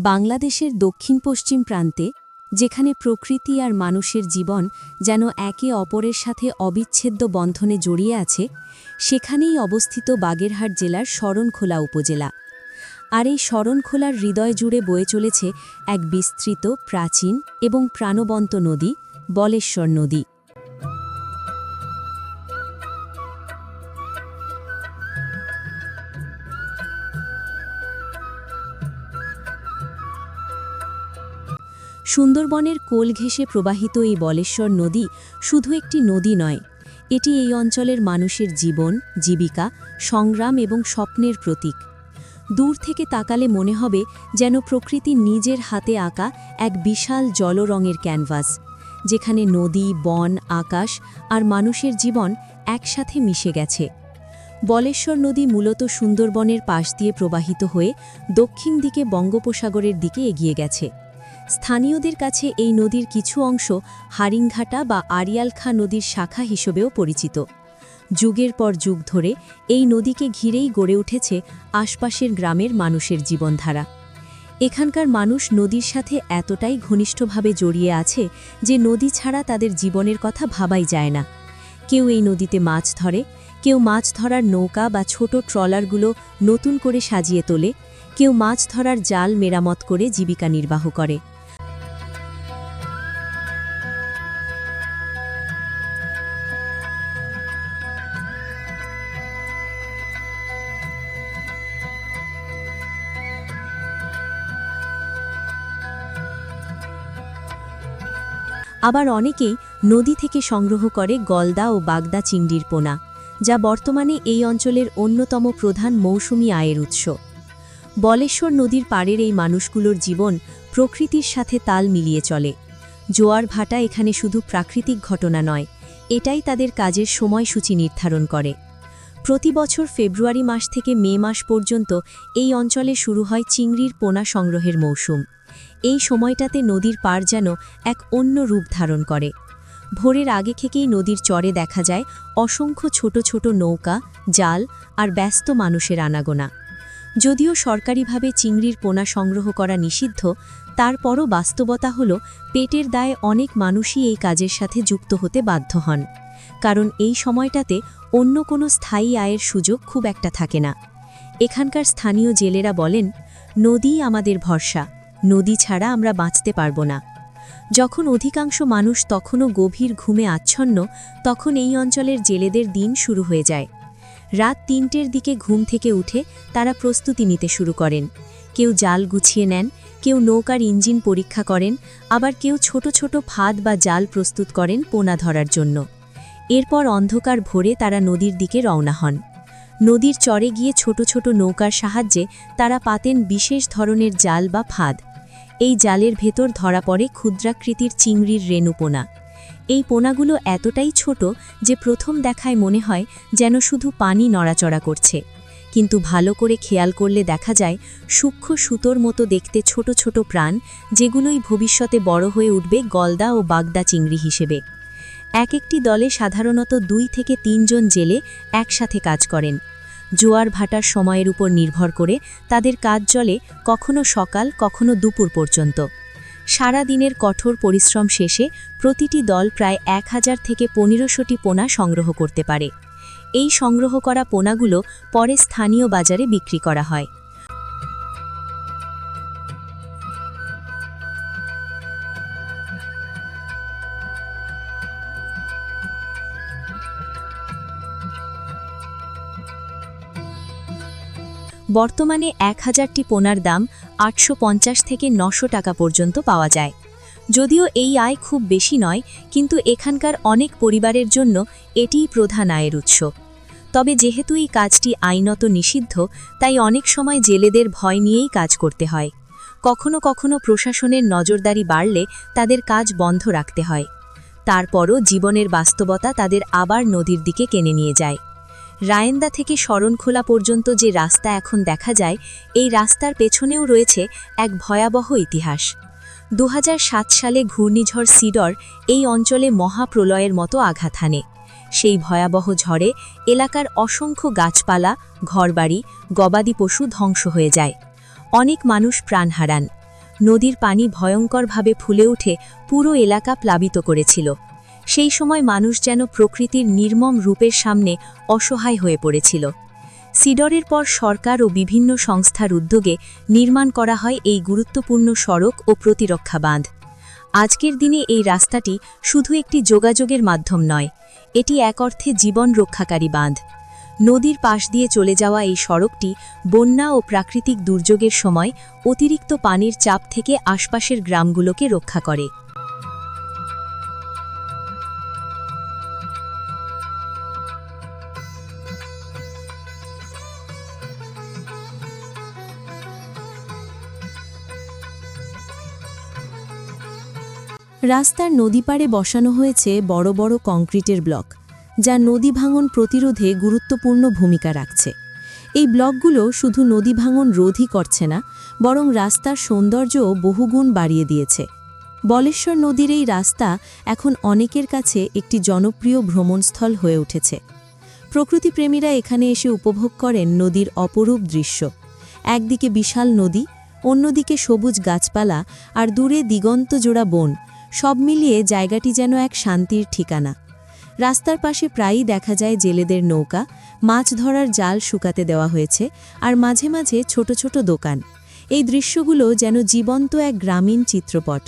বাংলাদেশের দক্ষিণ পশ্চিম প্রান্তে, যেখানে প্রকৃতি আর মানুষের জীবন যেন একে অপরের সাথে অবিচ্ছেদ্য বন্ধনে জড়িয়ে আছে, সেখানেই অবস্থিত বাগেরহাট জেলার শরণখোলা উপজেলা। আর এই শরণখোলার হৃদয় জুড়ে বয়ে চলেছে এক বিস্তৃত, প্রাচীন এবং প্রাণবন্ত নদী, বলেশ্বর নদী। সুন্দরবনের কোল ঘেঁষে প্রবাহিত এই বলেশ্বর নদী শুধু একটি নদী নয়, এটি এই অঞ্চলের মানুষের জীবন, জীবিকা, সংগ্রাম এবং স্বপ্নের প্রতীক। দূর থেকে তাকালে মনে হবে যেন প্রকৃতি নিজের হাতে আঁকা এক বিশাল জলরঙের ক্যানভাস, যেখানে নদী, বন, আকাশ আর মানুষের জীবন একসাথে মিশে গেছে। বলেশ্বর নদী মূলত সুন্দরবনের পাশ দিয়ে প্রবাহিত হয়ে দক্ষিণ দিকে বঙ্গোপসাগরের দিকে এগিয়ে গেছে। স্থানীয়দের কাছে এই নদীর কিছু অংশ হারিংঘাটা বা আড়িয়ালখা নদীর শাখা হিসেবেও পরিচিত। যুগের পর যুগ ধরে এই নদীকে ঘিরেই গড়ে উঠেছে আশপাশের গ্রামের মানুষের জীবনধারা। এখানকার মানুষ নদীর সাথে এতটাই ঘনিষ্ঠভাবে জড়িয়ে আছে যে নদী ছাড়া তাদের জীবনের কথা ভাবাই যায় না। কেউ এই নদীতে মাছ ধরে, কেউ মাছ ধরার নৌকা বা ছোট ট্রলারগুলো নতুন করে সাজিয়ে তোলে, কেউ মাছ ধরার জাল মেরামত করে জীবিকা নির্বাহ করে। আবার অনেকেই নদী থেকে সংগ্রহ করে গলদা ও বাগদা চিংড়ির পোনা, যা বর্তমানে এই অঞ্চলের অন্যতম প্রধান মৌসুমী আয়ের উৎস। বলেশ্বর নদীর পাড়ের এই মানুষগুলোর জীবন প্রকৃতির সাথে তাল মিলিয়ে চলে। জোয়ার ভাটা এখানে শুধু প্রাকৃতিক ঘটনা নয়, এটাই তাদের কাজের সময়সূচি নির্ধারণ করে। প্রতি বছর ফেব্রুয়ারি মাস থেকে মে মাস পর্যন্ত এই অঞ্চলে শুরু হয় চিংড়ির পোনা সংগ্রহের মৌসুম। এই সময়টাতে নদীর পাড় যেন এক অন্য রূপ ধারণ করে। ভোরের আগে থেকেই নদীর চরে দেখা যায় অসংখ্য ছোট ছোট নৌকা, জাল আর ব্যস্ত মানুষের আনাগোনা। যদিও সরকারিভাবে চিংড়ির পোনা সংগ্রহ করা নিষিদ্ধ, তারপরও বাস্তবতা হল পেটের দায়ে অনেক মানুষই এই কাজের সাথে যুক্ত হতে বাধ্য হন, কারণ এই সময়টাতে অন্য কোনো স্থায়ী আয়ের সুযোগ খুব একটা থাকে না। এখানকার স্থানীয় জেলেরা বলেন, নদীই আমাদের ভরসা, নদী ছাড়া আমরা বাঁচতে পারব না। যখন অধিকাংশ মানুষ তখনও গভীর ঘুমে আচ্ছন্ন, তখন এই অঞ্চলের জেলেদের দিন শুরু হয়ে যায়। রাত ৩টের দিকে ঘুম থেকে উঠে তারা প্রস্তুতি নিতে শুরু করেন। কেউ জাল গুছিয়ে নেন, কেউ নৌকার ইঞ্জিন পরীক্ষা করেন, আবার কেউ ছোট ছোট ফাঁদ বা জাল প্রস্তুত করেন পোনা ধরার জন্য। এরপর অন্ধকার ভোরে তারা নদীর দিকে রওনা হন। নদীর চরে গিয়ে ছোট ছোট নৌকার সাহায্যে তারা পাতেন বিশেষ ধরনের জাল বা ফাঁদ। এই জালের ভেতর ধরা পড়ে ক্ষুদ্রাকৃতির চিংড়ির রেণু পোনা। এই পোনাগুলো এতটাই ছোট যে প্রথম দেখায় মনে হয় যেন শুধু পানি নড়াচড়া করছে, কিন্তু ভালো করে খেয়াল করলে দেখা যায় সূক্ষ্ম সুতোর মতো দেখতে ছোট ছোট প্রাণ, যেগুলোই ভবিষ্যতে বড় হয়ে উঠবে গলদা ও বাগদা চিংড়ি হিসেবে। এক একটি দলে সাধারণত 2 থেকে 3 জন জেলে একসাথে কাজ করেন। জোয়ার ভাটার সময়ের উপর নির্ভর করে তাদের কাজ চলে কখনো সকাল, কখনো দুপুর পর্যন্ত। সারা দিনের কঠোর পরিশ্রম শেষে প্রতিটি দল প্রায় 1000 থেকে 1500টি পোনা সংগ্রহ করতে পারে। এই সংগ্রহ করা পোনাগুলো পরে স্থানীয় বাজারে বিক্রি করা হয়। বর্তমানে 1000টি পোনার দাম 850 থেকে 900 টাকা পর্যন্ত পাওয়া যায়। যদিও এই আয় খুব বেশি নয়, কিন্তু এখানকার অনেক পরিবারের জন্য এটিই প্রধান আয়ের উৎস। তবে যেহেতু এই কাজটি আইনত নিষিদ্ধ, তাই অনেক সময় জেলেদের ভয় নিয়েই কাজ করতে হয়। কখনো কখনো প্রশাসনের নজরদারি বাড়লে তাদের কাজ বন্ধ রাখতে হয়। তারপরও জীবনের বাস্তবতা তাদের আবার নদীর দিকে টেনে নিয়ে যায়। রায়েন্দা থেকে শরণখোলা পর্যন্ত যে রাস্তা এখন দেখা যায়, এই রাস্তার পেছনেও রয়েছে এক ভয়াবহ ইতিহাস। 2007 সালে ঘূর্ণিঝড় সিডর এই অঞ্চলে মহাপ্রলয়ের মতো আঘাত হানে। সেই ভয়াবহ ঝড়ে এলাকার অসংখ্য গাছপালা, ঘরবাড়ি, গবাদি পশু ধ্বংস হয়ে যায়। অনেক মানুষ প্রাণ হারান। নদীর পানি ভয়ঙ্করভাবে ফুলে উঠে পুরো এলাকা প্লাবিত করেছিল। সেই সময় মানুষ যেন প্রকৃতির নির্মম রূপের সামনে অসহায় হয়ে পড়েছিল। সিডরের পর সরকার ও বিভিন্ন সংস্থার উদ্যোগে নির্মাণ করা হয় এই গুরুত্বপূর্ণ সড়ক ও প্রতিরক্ষা বাঁধ। আজকের দিনে এই রাস্তাটি শুধু একটি যোগাযোগের মাধ্যম নয়, এটি এক অর্থে জীবন রক্ষাকারী বাঁধ। নদীর পাশ দিয়ে চলে যাওয়া এই সড়কটি বন্যা ও প্রাকৃতিক দুর্যোগের সময় অতিরিক্ত পানির চাপ থেকে আশপাশের গ্রামগুলোকে রক্ষা করে। রাস্তার নদীপাড়ে বসানো হয়েছে বড় বড় কংক্রিটের ব্লক, যা নদী ভাঙন প্রতিরোধে গুরুত্বপূর্ণ ভূমিকা রাখছে। এই ব্লকগুলো শুধু নদী ভাঙন রোধই করছে না, বরং রাস্তার সৌন্দর্যও বহুগুণ বাড়িয়ে দিয়েছে। বলেশ্বর নদীর এই রাস্তা এখন অনেকের কাছে একটি জনপ্রিয় ভ্রমণস্থল হয়ে উঠেছে। প্রকৃতিপ্রেমীরা এখানে এসে উপভোগ করেন নদীর অপরূপ দৃশ্য। একদিকে বিশাল নদী, অন্যদিকে সবুজ গাছপালা আর দূরে দিগন্তজোড়া বন, সব মিলিয়ে জায়গাটি যেন এক শান্তির ঠিকানা। রাস্তার পাশে প্রায়ই দেখা যায় জেলেদের নৌকা, মাছ ধরার জাল শুকাতে দেওয়া হয়েছে, আর মাঝে মাঝে ছোট ছোট দোকান। এই দৃশ্যগুলো যেন জীবন্ত এক গ্রামীণ চিত্রপট।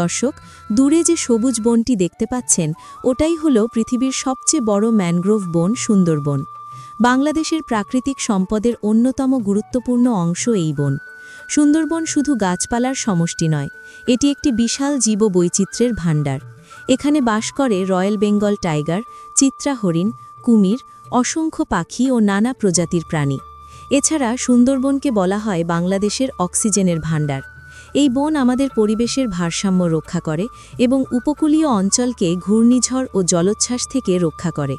দর্শক, দূরে যে সবুজ বনটি দেখতে পাচ্ছেন, ওটাই হলো পৃথিবীর সবচেয়ে বড় ম্যানগ্রোভ বন, সুন্দরবন। বাংলাদেশের প্রাকৃতিক সম্পদের অন্যতম গুরুত্বপূর্ণ অংশ এই বন। সুন্দরবন শুধু গাছপালার সমষ্টি নয়, এটি একটি বিশাল জীববৈচিত্র্যের ভাণ্ডার। এখানে বাস করে রয়্যাল বেঙ্গল টাইগার, চিত্রা হরিণ, কুমির, অসংখ্য পাখি ও নানা প্রজাতির প্রাণী। এছাড়া সুন্দরবনকে বলা হয় বাংলাদেশের অক্সিজেনের ভাণ্ডার। এই বন আমাদের পরিবেশের ভারসাম্য রক্ষা করে এবং উপকূলীয় অঞ্চলকে ঘূর্ণিঝড় ও জলোচ্ছ্বাস থেকে রক্ষা করে।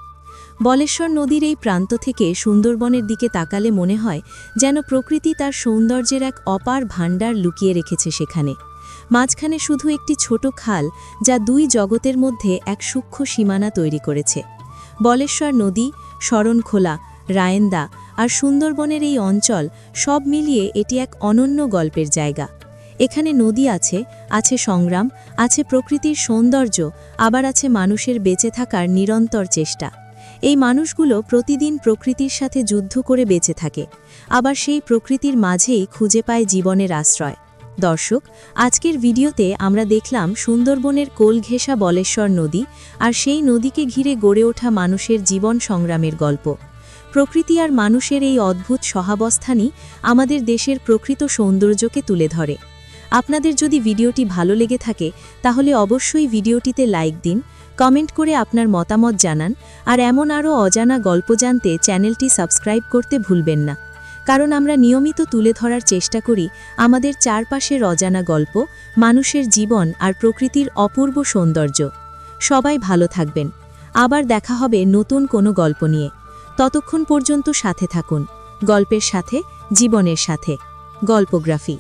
বলেশ্বর নদীর এই প্রান্ত থেকে সুন্দরবনের দিকে তাকালে মনে হয় যেন প্রকৃতি তার সৌন্দর্যের এক অপার ভাণ্ডার লুকিয়ে রেখেছে সেখানে। মাঝখানে শুধু একটি ছোট খাল, যা দুই জগতের মধ্যে এক সূক্ষ্ম সীমানা তৈরি করেছে। বলেশ্বর নদী, শরণখোলা, রায়েন্দা আর সুন্দরবনের এই অঞ্চল সব মিলিয়ে এটি এক অনন্য গল্পের জায়গা। এখানে নদী আছে সংগ্রাম, আছে প্রকৃতির সৌন্দর্য, আবার আছে মানুষের বেঁচে থাকার নিরন্তর চেষ্টা। এই মানুষগুলো প্রতিদিন প্রকৃতির সাথে যুদ্ধ করে বেঁচে থাকে, আবার সেই প্রকৃতির মাঝেই খুঁজে পায় জীবনের আশ্রয়। দর্শক, আজকের ভিডিওতে আমরা দেখলাম সুন্দরবনের কোল ঘেঁষা বলেশ্বর নদী আর সেই নদীকে ঘিরে গড়ে ওঠা মানুষের জীবন সংগ্রামের গল্প। প্রকৃতি আর মানুষের এই অদ্ভুত সহাবস্থানই আমাদের দেশের প্রকৃত সৌন্দর্যকে তুলে ধরে। আপনাদের যদি ভিডিওটি ভালো লেগে থাকে তাহলে অবশ্যই ভিডিওটিতে লাইক দিন, কমেন্ট করে আপনার মতামত জানান, আর এমন আরও অজানা গল্প জানতে চ্যানেলটি সাবস্ক্রাইব করতে ভুলবেন না। কারণ আমরা নিয়মিত তুলে ধরার চেষ্টা করি আমাদের চারপাশের অজানা গল্প, মানুষের জীবন আর প্রকৃতির অপূর্ব সৌন্দর্য। সবাই ভালো থাকবেন। আবার দেখা হবে নতুন কোনো গল্প নিয়ে। ততক্ষণ পর্যন্ত সাথে থাকুন, গল্পের সাথে, জীবনের সাথে। গল্পগ্রাফি।